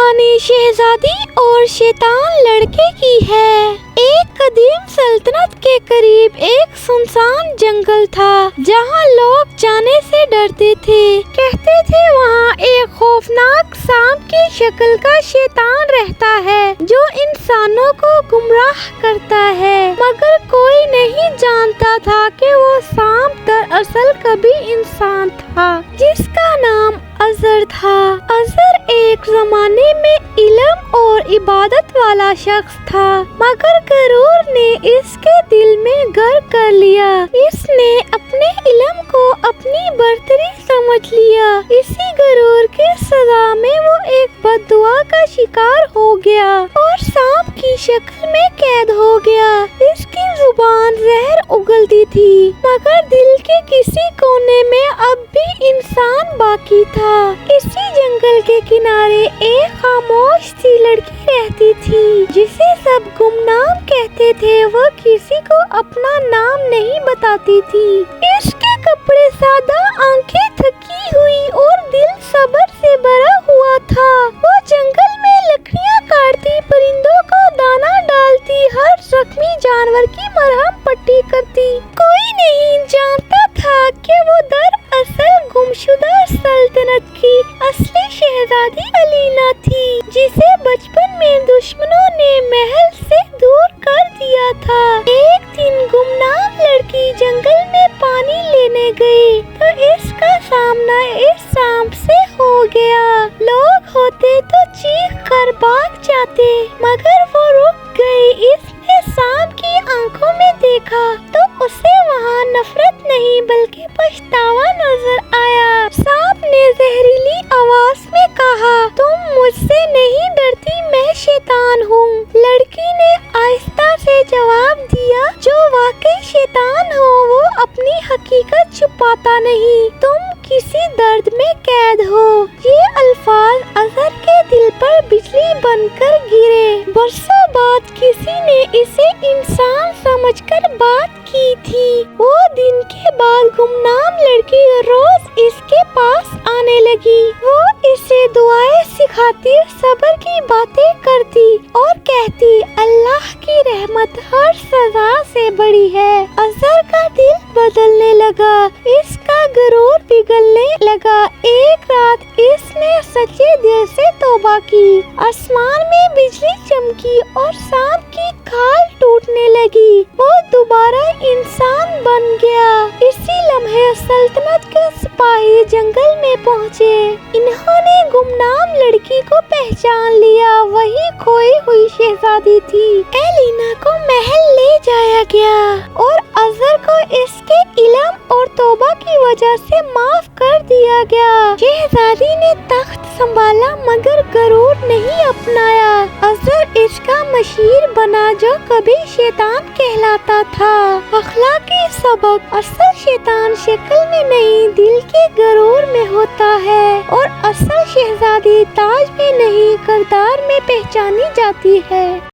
کہانی شہزادی اور شیطان لڑکے کی ہے۔ ایک قدیم سلطنت کے قریب ایک سنسان جنگل تھا جہاں لوگ جانے سے ڈرتے تھے۔ کہتے تھے وہاں ایک خوفناک سانپ کی شکل کا شیطان رہتا ہے جو انسانوں کو گمراہ کرتا ہے، مگر کوئی نہیں جانتا تھا کہ وہ سانپ دراصل کبھی انسان تھا جس کا نام ازر تھا۔ ازر ایک زمانے میں علم اور عبادت والا شخص تھا، مگر غرور نے اس کے دل میں گھر کر لیا۔ اس نے اپنے علم کو اپنی برتری سمجھ لیا۔ اسی غرور کی سزا میں وہ ایک بد دعا کا شکار ہو گیا اور سانپ کی شکل میں قید ہو گیا۔ اس کی زبان زہر اگلتی تھی، مگر دل کے کسی کونے میں اب بھی انسان باقی تھا۔ اسی جنگل کے کنارے ایک خاموش سی لڑکی رہتی تھی جسے سب گمنام کہتے تھے۔ وہ کسی کو اپنا نام نہیں بتاتی تھی۔ اس کے کپڑے سادہ، آنکھیں تھکی ہوئی اور دل صبر سے بھرا ہوا تھا۔ وہ جنگل میں لکڑیاں کاٹتی، پرندوں کو دانا ڈالتی، ہر زخمی جانور کی مرہم پٹی کرتی۔ کوئی نہیں جانتا تھا کہ وہ دراصل گمشدہ سلطنت کی اصلی شہزادی الینا تھی، جسے بچپن میں دشمنوں نے محل سے دور کر دیا تھا۔ ایک دن گمنام لڑکی جنگل میں پانی لینے گئی تو اس کا سامنا اس سانپ سے ہو گیا۔ لوگ ہوتے تو چیخ کر بھاگ جاتے، مگر وہ رک گئی۔ اس نے سانپ کی آنکھوں میں دیکھا تو اسے وہاں نفرت نہیں بلکہ پچھتاوا نظر آیا۔ سانپ نے زہریلی آواز میں کہا، تم مجھ سے نہیں ڈرتی، میں شیطان ہوں۔ لڑکی نے آہستہ سے جواب دیا، جو واقعی شیطان ہو وہ اپنی حقیقت چھپاتا نہیں، تم کسی درد میں قید ہو۔ یہ الفاظ ازر کے دل پر بجلی بن کر گرے۔ برسوں بعد کسی نے اسے انسان سمجھ کر بات کی تھی۔ وہ دن کے بعد گمنام لڑکی روز اس کے پاس آنے لگی۔ وہ اسے دعائیں سکھاتی، صبر کی باتیں کرتی اور کہتی، اللہ کی رحمت ہر سزا سے بڑی ہے۔ ازر کا دل بدلنے لگا، اس کا غرور پگھلنے لگا۔ ایک رات اس نے سچے دل سے توبہ کی۔ آسمان میں بجلی چمکی اور سانپ کی کھال ٹوٹنے لگی۔ وہ دوبارہ انسان بن گیا۔ اسی لمحے سلطنت کے سپاہی جنگل میں پہنچے۔ انہوں نے گمنام لڑکی کو پہچان لیا، وہی کھوئی ہوئی شہزادی تھی۔ الینا کو محل لے جایا گیا اور ازر کو اس کے علم اور توبہ کی وجہ سے معاف کر دیا گیا۔ شہزادی نے تخت سنبھالا مگر غرور نہیں اپنایا۔ ازر اس کا مشیر بنا جو کبھی شیطان کہلاتا تھا۔ اخلاقی سبق، اصل شیطان شکل میں نہیں دل کے غرور میں ہوتا ہے، اور اصل شہزادی تاج میں نہیں کردار میں پہچانی جاتی ہے۔